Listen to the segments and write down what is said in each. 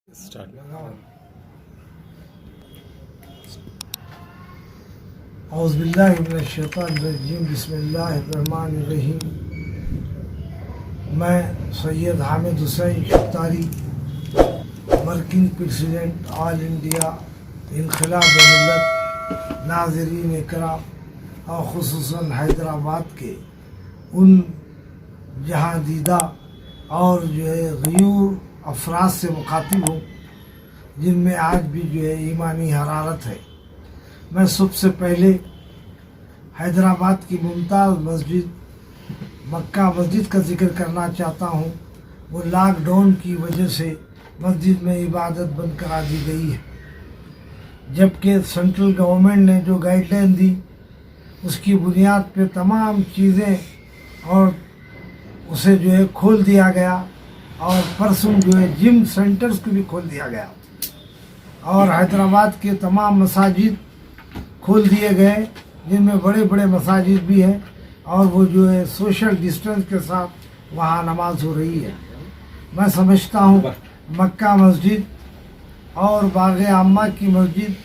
Start औज़ुबिल्लाहिमिनश्शैतानिर्रजीम बिस्मिल्लाहिर्रहमानिर्रहीम। मैं Syed Hamid Hussain Shaftari, working president all India Inquilab Millat नाज़रीन इकराम और ख़ुसूसन हैदराबाद के उन जहाँ दीदा और जो है ग़यूर अफराद से मुखातिब हूँ जिनमें आज भी जो है ईमानी हरारत है। मैं सबसे पहले हैदराबाद की मुमताज़ मस्जिद मक्का मस्जिद का जिक्र करना चाहता हूँ। वो लॉकडाउन की वजह से मस्जिद में इबादत बंद करा दी गई है, जबकि सेंट्रल गवर्नमेंट ने जो गाइडलाइन दी उसकी बुनियाद पे तमाम चीज़ें और उसे जो है खोल दिया गया और परसों जो है जिम सेंटर्स को भी खोल दिया गया और हैदराबाद के तमाम मसाजिद खोल दिए गए, जिनमें बड़े बड़े मसाजिद भी हैं और वो जो है सोशल डिस्टेंस के साथ वहाँ नमाज हो रही है। मैं समझता हूँ मक्का मस्जिद और बाग़ आम्मा की मस्जिद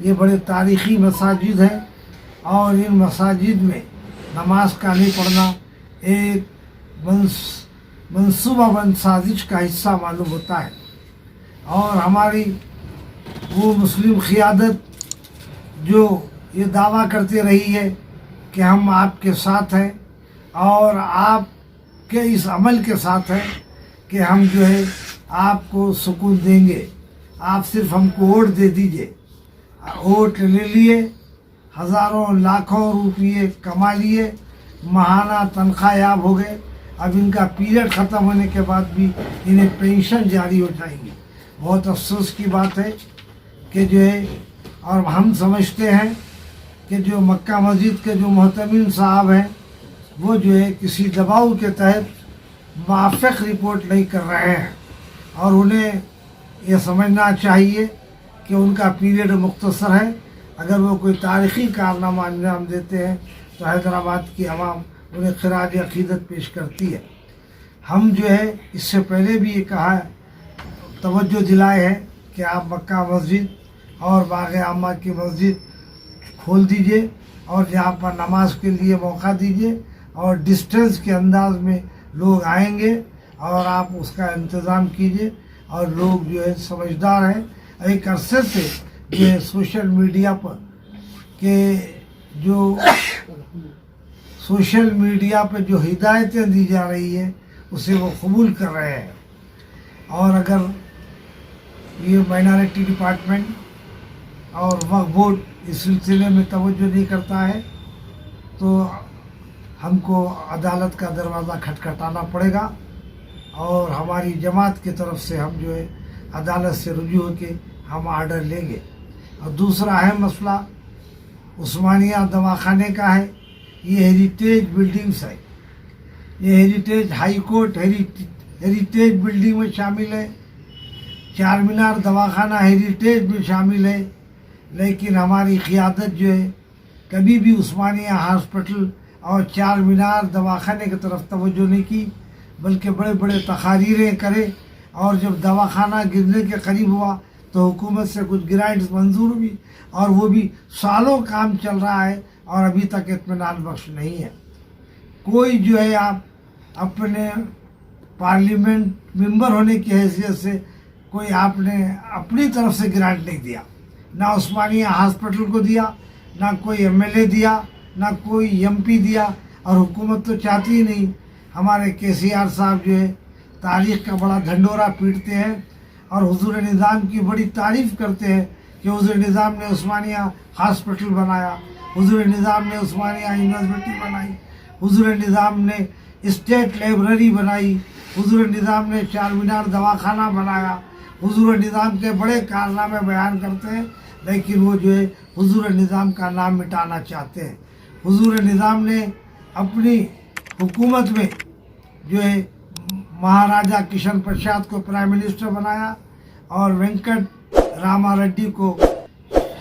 ये बड़े तारीख़ी मसाजिद हैं और इन मसाजिद में नमाज का नहीं पढ़ना एक मंसूबाबंद साजिश का हिस्सा मालूम होता है। और हमारी वो मुस्लिम क़ियादत जो ये दावा करती रही है कि हम आपके साथ हैं और आपके इस अमल के साथ हैं कि हम जो है आपको सुकून देंगे, आप सिर्फ हमको वोट दे दीजिए। वोट ले लिए, हज़ारों लाखों रुपये कमा लिए, माहाना तनख्वाह याब हो गए। अब इनका पीरियड ख़त्म होने के बाद भी इन्हें पेंशन जारी हो जाएगी। बहुत अफसोस की बात है कि जो है, और हम समझते हैं कि जो मक्का मस्जिद के जो मोहतमिम साहब हैं वो जो है किसी दबाव के तहत मुआफ़िक़ रिपोर्ट नहीं कर रहे हैं और उन्हें ये समझना चाहिए कि उनका पीरियड मुख्तसर है। अगर वो कोई तारीख़ी कारनामा अंजाम देते हैं तो हैदराबाद की आवाम उन्हें ख़िराज अक़ीदत पेश करती है। हम जो है इससे पहले भी ये कहा है, तवज्जो दिलाए हैं कि आप मक्का मस्जिद और बाग़ आम्मा की मस्जिद खोल दीजिए और जहाँ पर नमाज के लिए मौका दीजिए और डिस्टेंस के अंदाज में लोग आएंगे और आप उसका इंतज़ाम कीजिए। और लोग जो है समझदार हैं। एक अरसे से जो है सोशल मीडिया पर जो हिदायतें दी जा रही है उसे वो कबूल कर रहे हैं। और अगर ये माइनॉरिटी डिपार्टमेंट और वक्फ बोर्ड इस सिलसिले में तवज्जो नहीं करता है तो हमको अदालत का दरवाज़ा खटखटाना पड़ेगा और हमारी जमात की तरफ से हम जो है अदालत से रुजू होकर हम आर्डर लेंगे। और दूसरा अहम मसला उस्मानिया दवाखाने का है। ये हेरिटेज बिल्डिंग्स है, ये heritage high court heritage building में शामिल है, चार मीनार दवाखाना हेरिटेज में शामिल है। लेकिन हमारी क़ियादत जो है कभी भी उस्मानिया हॉस्पिटल और चार मीनार दवाखाने की तरफ तवज्जो नहीं की, बल्कि बड़े बड़े तकारीरें करे। और जब दवाखाना गिरने के करीब हुआ तो हुकूमत से कुछ ग्रांट्स मंजूर हुई और वो भी सालों काम चल रहा है और अभी तक इत्मीनान बख्श नहीं है। कोई जो है आप अपने पार्लियामेंट मेंबर होने की हैसियत से कोई आपने अपनी तरफ से ग्रांट नहीं दिया, ना उस्मानिया हॉस्पिटल को दिया, ना कोई एमएलए दिया, ना कोई एमपी दिया। और हुकूमत तो चाहती ही नहीं। हमारे केसीआर साहब जो है तारीख़ का बड़ा ढंडोरा पीटते हैं और हुजूर निज़ाम की बड़ी तारीफ़ करते हैं कि हुजूर निज़ाम ने उस्मानिया हॉस्पिटल बनाया, हुजूर निज़ाम ने उस्मानिया यूनिवर्सिटी बनाई, हुजूर निज़ाम ने स्टेट लाइब्रेरी बनाई, हुजूर निज़ाम ने चार मीनार दवाखाना बनाया। हुजूर निज़ाम के बड़े कारनामे बयान करते हैं, लेकिन वो जो है हुजूर निज़ाम का नाम मिटाना चाहते हैं। हुजूर निज़ाम ने अपनी हुकूमत में जो है महाराजा किशन प्रसाद को प्राइम मिनिस्टर बनाया और वेंकट रामा रेड्डी को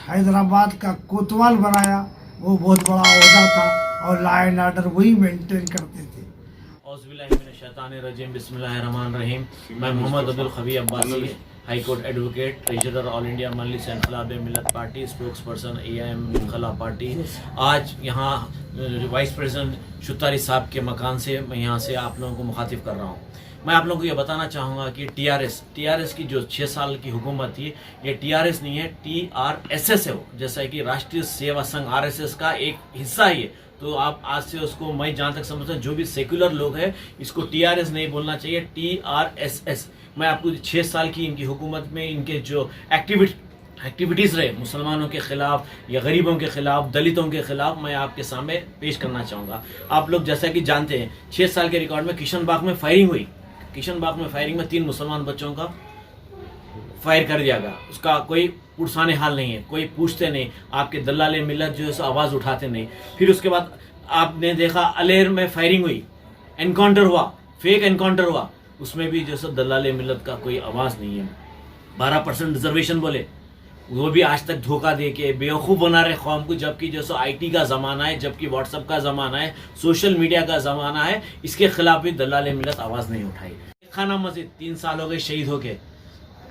हैदराबाद का कोतवाल बनाया। वो बहुत बड़ा ओहदा था और लॉ एंड ऑर्डर वही मेंटेन करते थे। औज़ुबिल्लाहि मिनश्शैतानिर्रजीम बिस्मिल्लाहिर्रहमानिर्रहीम। मैं Mohammad Abdul Khabir Abbasi high court advocate, treasurer all India Majlis Inquilab Millat party, spokesperson AIM Inquilab party. आज यहाँ वाइस प्रेसिडेंट शुतारी साहब के मकान से मैं यहाँ से आप लोगों को मुखातिब कर रहा हूँ। मैं आप लोगों को ये बताना चाहूँगा कि TRS की जो 6 साल की हुकूमत थी, ये TRS नहीं है, TRSS है वो, जैसा कि राष्ट्रीय सेवा संघ RSS का एक हिस्सा ही है। तो आप आज से उसको, मैं जहाँ तक समझता हूँ, जो भी सेक्युलर लोग हैं इसको TRS नहीं बोलना चाहिए, TRSS। मैं आपको 6 साल की इनकी हुकूमत में इनके जो एक्टिविटीज़ रहे मुसलमानों के ख़िलाफ़ या गरीबों के ख़िलाफ़, दलितों के ख़िलाफ़, मैं आपके सामने पेश करना चाहूँगा। आप लोग जैसा कि जानते हैं 6 साल के रिकॉर्ड में किशनबाग में फायरिंग हुई। किशनबाग में फायरिंग में 3 मुसलमान बच्चों का फायर कर दिया गया। उसका कोई पुरसाने हाल नहीं है, कोई पूछते नहीं, आपके दलाले मिल्लत जो है सो आवाज़ उठाते नहीं। फिर उसके बाद आपने देखा अलेर में फायरिंग हुई, एनकाउंटर हुआ, फेक एनकाउंटर हुआ, उसमें भी जो सो दलाले मिल्लत का कोई आवाज़ नहीं है। 12% रिजर्वेशन बोले, वो भी आज तक धोखा दे के बेवकूफ़ बना रहे कौम को, जबकि जो सो IT का ज़माना है, जबकि व्हाट्सअप का ज़माना है, सोशल मीडिया का ज़माना है, इसके खिलाफ भी दलाले मिल्लत आवाज़ नहीं उठाई। खाना मस्जिद 3 साल हो गए शहीद हो गए,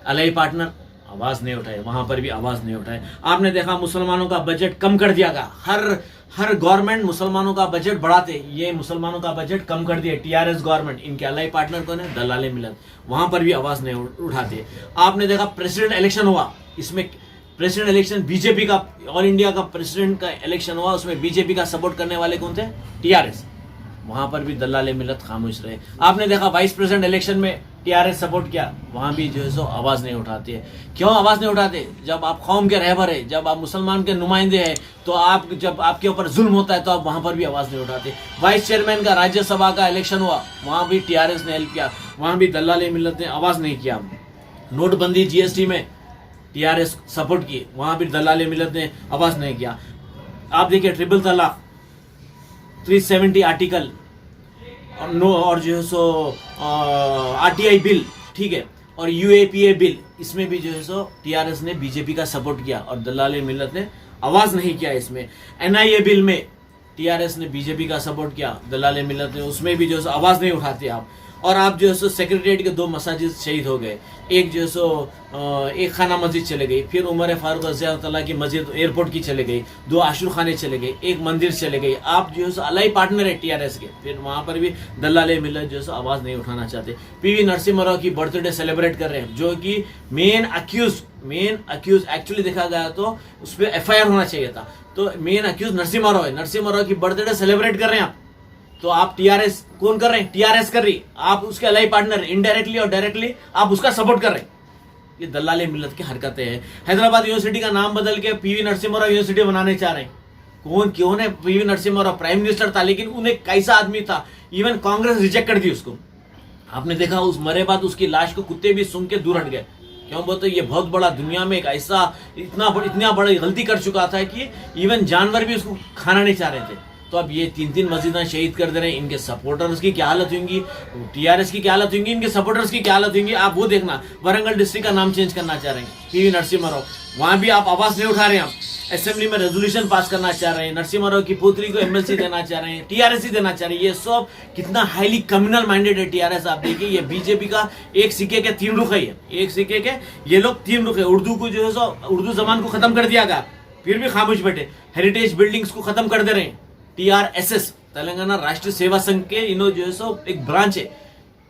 अलाई पार्टनर आवाज़ नहीं उठाए, वहाँ पर भी आवाज़ नहीं उठाए। आपने देखा मुसलमानों का बजट कम कर दिया गया, हर गवर्नमेंट मुसलमानों का बजट बढ़ाते, ये मुसलमानों का बजट कम कर दिया TRS गवर्नमेंट। इनके अलाई पार्टनर कौन है? दलाले मिल्लत, वहाँ पर भी आवाज़ नहीं उठाते। आपने देखा प्रेसिडेंट इलेक्शन हुआ, इसमें प्रेसिडेंट इलेक्शन बीजेपी का, ऑल इंडिया का प्रेसिडेंट का इलेक्शन हुआ, उसमें बीजेपी का सपोर्ट करने वाले कौन थे? TRS, वहाँ पर भी दलाले मिल्लत खामोश रहे। आपने देखा वाइस प्रेसिडेंट इलेक्शन में TRS सपोर्ट किया, वहाँ भी जो है सो आवाज़ नहीं उठाते है। क्यों आवाज़ नहीं उठाते? जब आप कौम के रहबर है, जब आप मुसलमान के नुमाइंदे हैं, तो आप जब आपके ऊपर जुल्म होता है तो आप वहाँ पर भी आवाज़ नहीं उठाते। वाइस चेयरमैन का राज्यसभा का इलेक्शन हुआ, वहाँ भी TRS ने हेल्प किया, वहाँ भी दलाले मिल्लत ने आवाज़ नहीं किया। नोटबंदी GST में TRS सपोर्ट की, वहाँ भी दलाले मिल्लत ने आवाज़ नहीं किया। आप देखिए ट्रिपल तलाक, 370 आर्टिकल और जो है सो RTI बिल, ठीक है, और UAPA बिल, इसमें भी जो है सो TRS ने बीजेपी का सपोर्ट किया और दलाले मिल्लत ने आवाज़ नहीं किया। इसमें NIA बिल में TRS ने बीजेपी का सपोर्ट किया, दलाले मिल्लत ने उसमें भी जो है सो आवाज़ नहीं उठाते आप। और आप जो है सो सेक्रेटरीट के 2 मसाजिद शहीद हो गए, एक जो है सो एक खाना मस्जिद चले गई, फिर उमर फारूक रज़ियल्लाहु की मस्जिद एयरपोर्ट की चले गई, 2 आशुर खाने चले गए, एक मंदिर चले गई। आप जो है सो अलाई पार्टनर है TRS के, फिर वहाँ पर भी दलाले मिल्लत जो है सो आवाज़ नहीं उठाना चाहते। PV नरसिम्हा राव की बर्थडे सेलिब्रेट कर रहे हैं, जो कि मेन अक्यूज एक्चुअली देखा गया तो उस पर FIR होना चाहिए था, तो मेन अक्यूज नरसिम्हा राव है। नरसिम्हा राव की बर्थडे सेलिब्रेट कर रहे हैं आप, तो आप TRS कौन कर रहे हैं? TRS कर रही, आप उसके अलाई पार्टनर, इनडायरेक्टली और डायरेक्टली आप उसका सपोर्ट कर रहे हैं। ये दलाले मिल्लत की हरकतें हैं। हैदराबाद यूनिवर्सिटी का नाम बदल के PV नरसिम्हा राव यूनिवर्सिटी बनाने चाह रहे हैं। क्यों है? PV Narasimha Rao prime minister था, लेकिन उन्हें कैसा आदमी था, इवन कांग्रेस रिजेक्ट कर दी उसको। आपने देखा उस मरे बाद उसकी लाश को कुत्ते भी सूंघ के दूर हट गए। क्यों बोलते? ये बहुत बड़ा, दुनिया में एक ऐसा इतना बड़ा गलती कर चुका था कि इवन जानवर भी उसको खाना नहीं चाह रहे थे। तो अब ये 3 मस्जिदें शहीद कर दे रहे हैं, इनके सपोर्टर्स की क्या हालत होंगी, TRS की क्या हालत होंगी, इनके सपोर्टर्स की क्या हालत होंगी, आप वो देखना। वरंगल डिस्ट्रिक्ट का नाम चेंज करना चाह रहे हैं PV नरसिम्हा राव, वहाँ भी आप आवाज़ नहीं उठा रहे हैं। आप असेंबली में रेजोल्यूशन पास करना चाह रहे हैं, नरसिम्हा राव की पुत्री को MLC देना चाह रहे हैं, TRS ही देना चाह रहे हैं। ये सब कितना हाईली कम्युनल माइंडेड है TRS। आप देखिए ये बीजेपी का एक सिक्के के 3 रुख है, एक सिक्के के ये लोग 3 रुख है। उर्दू को जो है सो उर्दू जबान को खत्म कर दिया गया, फिर भी खामोश बैठे। हेरिटेज बिल्डिंग्स को खत्म कर दे रहे हैं। TRSS तेलंगाना राष्ट्रीय सेवा संघ के इन्हों जो है सो एक ब्रांच है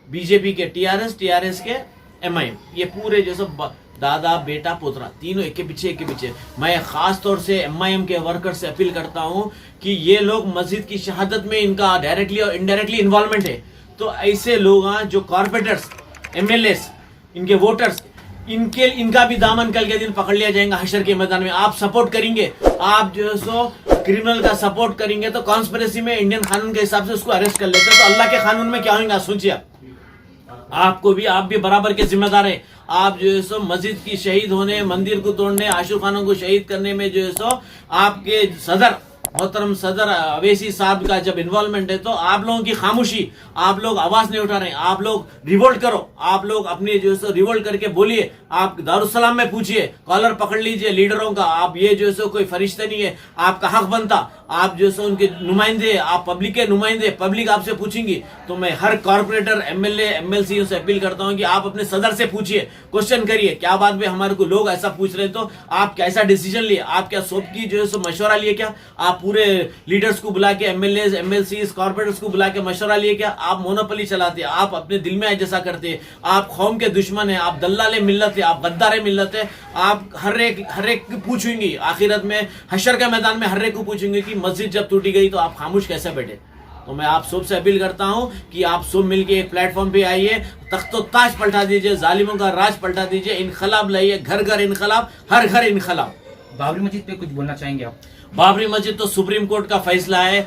बीजेपी के, TRS के MIM, ये पूरे जो सब दादा बेटा पोतरा तीनों एक के पीछे। मैं खास तौर से MIM के वर्कर से अपील करता हूं कि ये लोग मस्जिद की शहादत में इनका डायरेक्टली और इनडायरेक्टली इन्वॉल्वमेंट है। तो ऐसे लोग जो कॉर्पोरेटर्स, MLAs, इनके वोटर्स, इनका भी दामन कल के दिन पकड़ लिया जाएगा हशर के मैदान में। आप सपोर्ट करेंगे, आप जो है सो क्रिमिनल का सपोर्ट करेंगे तो कॉन्स्पिरेसी में इंडियन कानून के हिसाब से उसको अरेस्ट कर लेते हैं, तो अल्लाह के कानून में क्या होगा सोचिए। आप भी बराबर के जिम्मेदार हैं। आप जो है सो मस्जिद की शहीद होने, मंदिर को तोड़ने, आशुर खानों को शहीद करने में जो है सो आपके सदर मोहतरम सदर अवैसी साहब का जब इन्वॉल्वमेंट है तो आप लोगों की खामोशी, आप लोग आवाज नहीं उठा रहे, आप लोग रिवोल्ट करो, आप लोग अपनी जो है रिवोल्ट करके बोलिए। आप दारुसलाम में पूछिए, कॉलर पकड़ लीजिए लीडरों का। आप ये जो है कोई फरिश्ते नहीं है, आपका हक बनता। आप जो है उनके नुमाइंदे, आप पब्लिक के नुमाइंदे, पब्लिक आपसे पूछेंगी। तो मैं हर कॉर्पोरेटर, एमएलए, एमएलसी से अपील करता हूं कि आप अपने सदर से पूछिए, क्वेश्चन करिए, क्या बात में हमारे को लोग ऐसा पूछ रहे तो आप कैसा डिसीजन लिए, आप क्या सोप की जो है मशवरा लिए, क्या आप पूरे लीडर्स को बुला के, एमएलए, एमएलसी, कॉर्पोरेटर्स को बुला के मशवरा लिए, क्या आप मोनोपोली चलाते, आप अपने दिल में जैसा करते, आप कौम के दुश्मन है, आप दल्लाले मिल्लत है, आप गद्दारे मिल्लत है। आप हर एक को पूछेंगी आखिरत में, हशर के मैदान में हर एक को पूछेंगे कि मस्जिद जब टूटी गई तो आप खामोश कैसे बैठे। तो मैं आप सब से अपील करता हूं कि आप सब मिलके एक प्लेटफॉर्म पे आइए, तख्तो ताज पलटा दीजिए, जालिमों का राज पलटा दीजिए, इनकलाब लाइए, घर घर इनकलाब, हर घर इनकलाब। बाबरी मस्जिद पे कुछ बोलना चाहेंगे आप? बाबरी मस्जिद तो सुप्रीम कोर्ट का फैसला है।